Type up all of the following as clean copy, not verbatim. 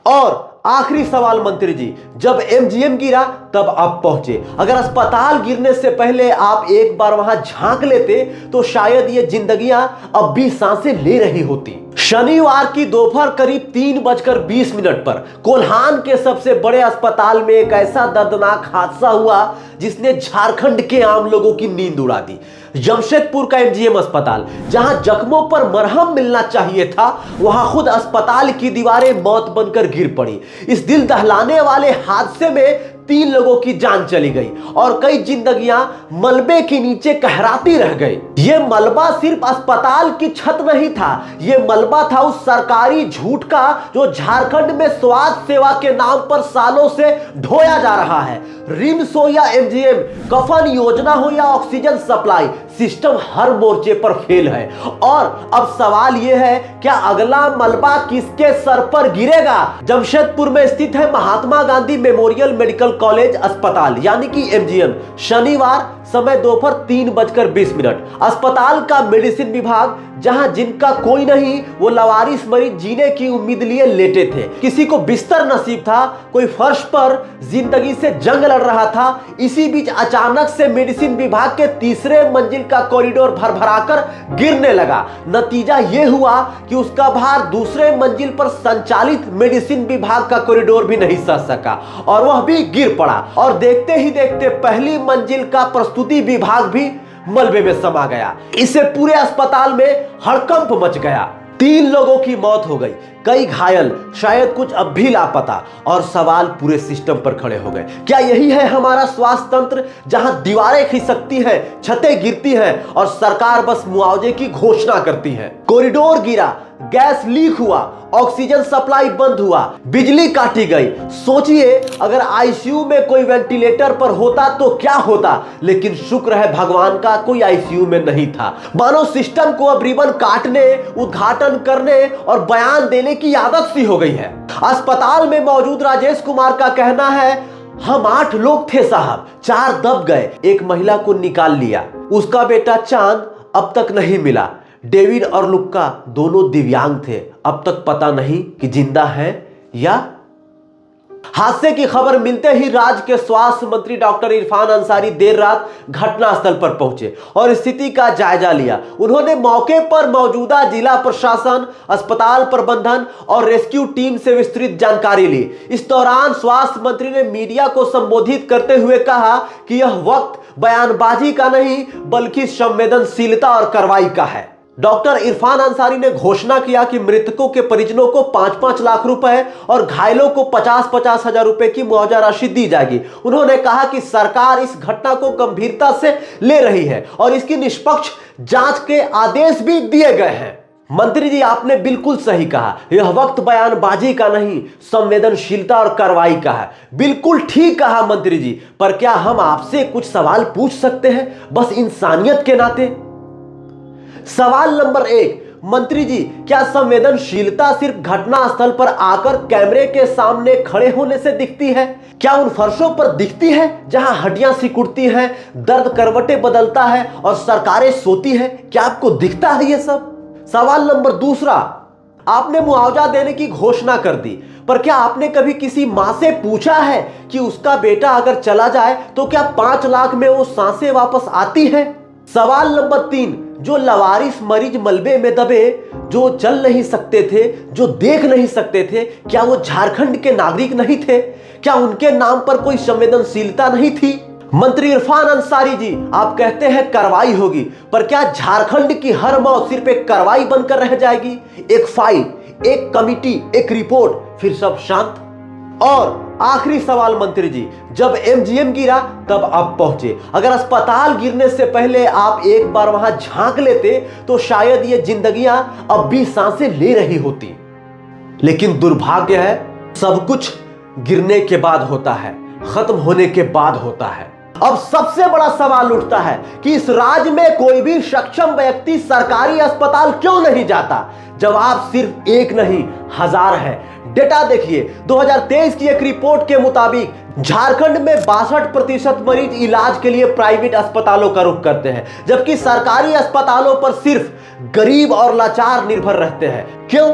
और आखिरी सवाल मंत्री जी, जब एमजीएम गिरा तब आप पहुंचे। अगर अस्पताल गिरने से पहले आप एक बार वहां झांक लेते तो शायद ये जिंदगियां अब भी सांसें ले रही होती। शनिवार की दोपहर करीब 3:20 पर कोल्हान के सबसे बड़े अस्पताल में एक ऐसा दर्दनाक हादसा हुआ जिसने झारखंड के आम लोगों की नींद उड़ा दी। जमशेदपुर का एमजीएम अस्पताल, जहां जख्मों पर मरहम मिलना चाहिए था, वहां खुद अस्पताल की दीवारें मौत बनकर गिर पड़ी। इस दिल दहलाने वाले हादसे में 3 लोगों की जान चली गई और कई जिंदगियां मलबे के नीचे कहराती रह गई। यह मलबा सिर्फ अस्पताल की छत नहीं था, यह मलबा था उस सरकारी झूठ का जो झारखंड में स्वास्थ्य सेवा के नाम पर सालों से ढोया जा रहा है। रिम्स हो या एमजीएम, कफन योजना हो या ऑक्सीजन सप्लाई, सिस्टम हर मोर्चे पर फेल है। और अब सवाल यह है, क्या अगला मलबा किसके सर पर गिरेगा? जमशेदपुर में स्थित है Mahatma Gandhi memorial medical college अस्पताल यानी कि एमजीएम। शनिवार समय दोपहर 3:20। अस्पताल का मेडिसिन विभाग, जहां जिनका कोई नहीं वो लवारिस मरीज जीने की उम्मीद लिए लेटे थे। किसी को बिस्तर नसीब था, कोई फर्श पर जिंदगी से जंग लड़ रहा था। इसी बीच अचानक से मेडिसिन विभाग के तीसरे मंजिल का कॉरिडोर भरभराकर गिरने लगा। नतीजा यह हुआ कि उसका भार दूसरे मंजिल पर संचालित मेडिसिन विभाग का कॉरिडोर भी नहीं सह सका और वह भी गिर पड़ा। और देखते ही देखते पहली मंजिल का प्रस्तुति विभाग भी मलबे में समा गया। इससे पूरे अस्पताल में हड़कंप मच गया। 3 लोगों की मौत हो गई, कई घायल, शायद कुछ अब भी लापता, और सवाल पूरे सिस्टम पर खड़े हो गए। क्या यही है हमारा स्वास्थ्य तंत्र, जहां दीवारें खिसकती हैं, छतें गिरती हैं और सरकार बस मुआवजे की घोषणा करती है? कॉरिडोर गिरा, गैस लीक हुआ, ऑक्सीजन सप्लाई बंद हुआ, बिजली काटी गई। सोचिए अगर आईसीयू में कोई वेंटिलेटर पर होता तो क्या होता, लेकिन शुक्र है भगवान का कोई आईसीयू में नहीं था। मानो सिस्टम को अब रिबन काटने, उद्घाटन करने और बयान देने की आदत सी हो गई है। अस्पताल में मौजूद राजेश कुमार का कहना है, हम 8 लोग थे साहब, 4 दब गए, एक महिला को निकाल लिया, उसका बेटा चांद अब तक नहीं मिला। डेविड और लुक्का दोनों दिव्यांग थे, अब तक पता नहीं कि जिंदा हैं या। हादसे की खबर मिलते ही राज्य के स्वास्थ्य मंत्री डॉक्टर इरफान अंसारी देर रात घटनास्थल पर पहुंचे और स्थिति का जायजा लिया। उन्होंने मौके पर मौजूदा जिला प्रशासन, अस्पताल प्रबंधन और रेस्क्यू टीम से विस्तृत जानकारी ली। इस दौरान स्वास्थ्य मंत्री ने मीडिया को संबोधित करते हुए कहा कि यह वक्त बयानबाजी का नहीं बल्कि संवेदनशीलता और कार्रवाई का है। डॉक्टर इरफान अंसारी ने घोषणा किया कि मृतकों के परिजनों को 5-5 लाख रुपए और घायलों को 50-50 हजार रुपए की मुआवजा राशि दी जाएगी। उन्होंने कहा कि सरकार इस घटना को गंभीरता से ले रही है और इसकी निष्पक्ष जांच के आदेश भी दिए गए हैं। मंत्री जी, आपने बिल्कुल सही कहा, यह वक्त बयानबाजी का नहीं संवेदनशीलता और कार्रवाई का है। बिल्कुल ठीक कहा मंत्री जी, पर क्या हम आपसे कुछ सवाल पूछ सकते हैं, बस इंसानियत के नाते? सवाल नंबर 1, मंत्री जी, क्या संवेदनशीलता सिर्फ घटनास्थल पर आकर कैमरे के सामने खड़े होने से दिखती है? क्या उन फर्शों पर दिखती है जहां हड्डियां सिकुड़ती हैं, दर्द करवटें बदलता है और सरकारें सोती हैं? क्या आपको दिखता है ये सब? सवाल नंबर 2, आपने मुआवजा देने की घोषणा कर दी, पर क्या आपने कभी किसी मां से पूछा है कि उसका बेटा अगर चला जाए तो क्या 5 लाख में वो सांसें वापस आती है? सवाल नंबर 3, जो लवारिस मरीज मलबे में दबे, जो चल नहीं सकते थे, जो देख नहीं सकते थे, क्या वो झारखंड के नागरिक नहीं थे? क्या उनके नाम पर कोई संवेदनशीलता नहीं थी? मंत्री इरफान अंसारी जी, आप कहते हैं कार्रवाई होगी, पर क्या झारखंड की हर मौत सिर्फ एक कार्रवाई बनकर रह जाएगी? एक फाइल, एक कमिटी, एक रिपोर्ट, फिर सब शांत? और आखिरी सवाल मंत्री जी, जब एमजीएम गिरा तब आप पहुंचे। अगर अस्पताल गिरने से पहले आप एक बार वहां झांक लेते तो शायद ये जिंदगियां अब भी सांसें ले रही होती। लेकिन दुर्भाग्य है, सब कुछ गिरने के बाद होता है, खत्म होने के बाद होता है। अब सबसे बड़ा सवाल उठता है कि इस राज्य में कोई भी सक्षम व्यक्ति सरकारी अस्पताल क्यों नहीं जाता? जवाब सिर्फ एक नहीं, 1000 है। डेटा देखिए, 2023 की एक रिपोर्ट के मुताबिक झारखंड में 62% मरीज इलाज के लिए प्राइवेट अस्पतालों का रुख करते हैं, जबकि सरकारी अस्पतालों पर सिर्फ गरीब और लाचार निर्भर रहते हैं। क्यों?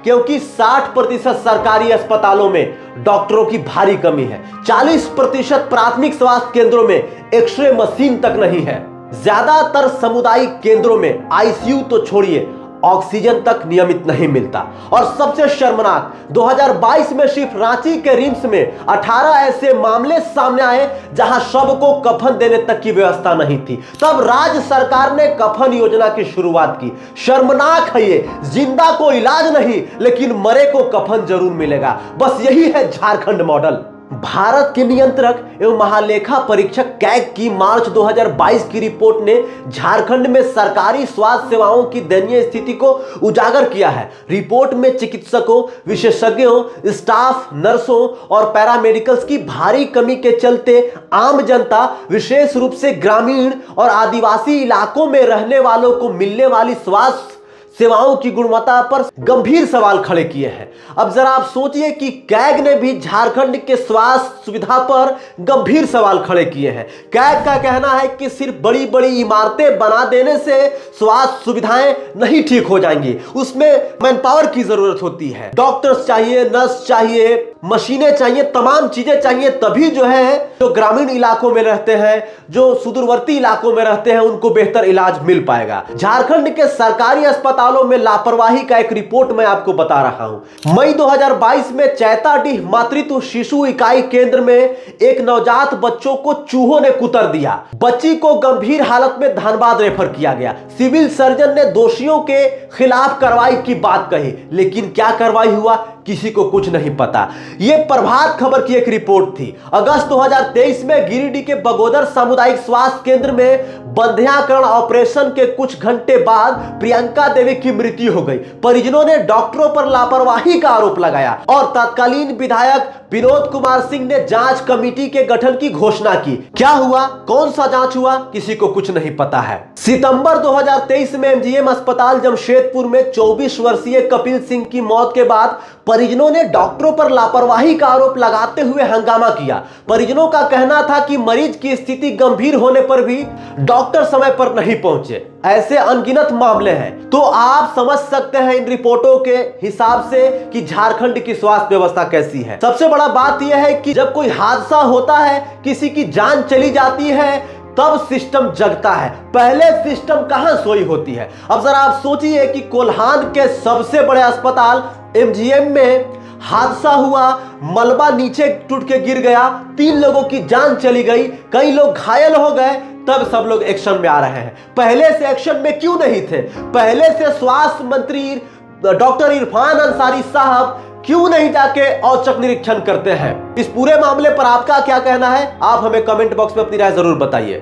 क्योंकि 60% सरकारी अस्पतालों में डॉक्टरों की भारी कमी है। 40% प्राथमिक स्वास्थ्य केंद्रों में एक्सरे मशीन तक नहीं है। ज्यादातर सामुदायिक केंद्रों में आईसीयू तो छोड़िए, ऑक्सीजन तक नियमित नहीं मिलता। और सबसे शर्मनाक, 2022 में सिर्फ रांची के रिम्स में 18 ऐसे मामले सामने आए जहां शव को कफन देने तक की व्यवस्था नहीं थी। तब राज्य सरकार ने कफन योजना की शुरुआत की। शर्मनाक है ये, जिंदा को इलाज नहीं लेकिन मरे को कफन जरूर मिलेगा। बस यही है झारखंड मॉडल। भारत के नियंत्रक एवं महालेखा परीक्षक कैग की मार्च 2022 की रिपोर्ट ने झारखंड में सरकारी स्वास्थ्य सेवाओं की दयनीय स्थिति को उजागर किया है। रिपोर्ट में चिकित्सकों, विशेषज्ञों, स्टाफ, नर्सों और पैरामेडिकल्स की भारी कमी के चलते आम जनता, विशेष रूप से ग्रामीण और आदिवासी इलाकों में रहने वालों को मिलने वाली स्वास्थ्य सेवाओं की गुणवत्ता पर गंभीर सवाल खड़े किए हैं। अब जरा आप सोचिए कि कैग ने भी झारखंड के स्वास्थ्य सुविधा पर गंभीर सवाल खड़े किए हैं। कैग का कहना है कि सिर्फ बड़ी बड़ी इमारतें बना देने से स्वास्थ्य सुविधाएं नहीं ठीक हो जाएंगी, उसमें मैन पावर की जरूरत होती है। डॉक्टर्स चाहिए, नर्स चाहिए, मशीनें चाहिए, तमाम चीजें चाहिए, तभी जो ग्रामीण इलाकों में रहते हैं, जो सुदूरवर्ती इलाकों में रहते हैं, उनको बेहतर इलाज मिल पाएगा। झारखंड के सरकारी अस्पतालों में लापरवाही का एक रिपोर्ट मैं आपको बता रहा हूं। मई 2022 में चैताडीह मातृत्व शिशु इकाई केंद्र में एक नवजात बच्चों को चूहों ने कुतर दिया। बच्ची को गंभीर हालत में धनबाद रेफर किया गया। सिविल सर्जन ने दोषियों के खिलाफ कार्रवाई की बात कही, लेकिन क्या कार्रवाई हुआ किसी को कुछ नहीं पता। यह प्रभात खबर की एक रिपोर्ट थी। अगस्त 2023 में गिरिडीह के बगोदर सामुदायिक स्वास्थ्य केंद्र में बंध्याकरण ऑपरेशन के कुछ घंटे बाद प्रियंका देवी की मृत्यु हो गई। परिजनों ने डॉक्टरों पर लापरवाही का आरोप लगाया और तत्कालीन विधायक विनोद कुमार सिंह ने जांच कमेटी के गठन की घोषणा की। क्या हुआ, कौन सा जांच हुआ, किसी को कुछ नहीं पता है। सितंबर 2023 में एमजीएम अस्पताल जमशेदपुर में 24 वर्षीय कपिल सिंह की मौत के बाद परिजनों ने डॉक्टरों पर लापरवाही का आरोप लगाते हुए हंगामा किया। परिजनों का कहना था कि मरीज की स्थिति गंभीर होने पर भी डॉक्टर समय पर नहीं पहुंचे। ऐसे अनगिनत मामले हैं। तो आप समझ सकते हैं इन रिपोर्टों के हिसाब से कि झारखंड की स्वास्थ्य व्यवस्था कैसी है। सबसे बड़ा बात यह है कि जब कोई हादसा होता है, किसी की जान चली जाती है, तब सिस्टम जगता है, पहले सिस्टम कहां सोई होती है। अब जरा आप सोचिए कि कोल्हान के सबसे बड़े अस्पताल एमजीएम में हादसा हुआ, मलबा नीचे टूट के गिर गया, 3 लोगों की जान चली गई, कई लोग घायल हो गए, तब सब लोग एक्शन में आ रहे हैं। पहले से एक्शन में क्यों नहीं थे? पहले से स्वास्थ्य मंत्री डॉक्टर इरफान अंसारी साहब क्यों नहीं जाके औचक निरीक्षण करते हैं? इस पूरे मामले पर आपका क्या कहना है? आप हमें कमेंट बॉक्स में अपनी राय जरूर बताइए।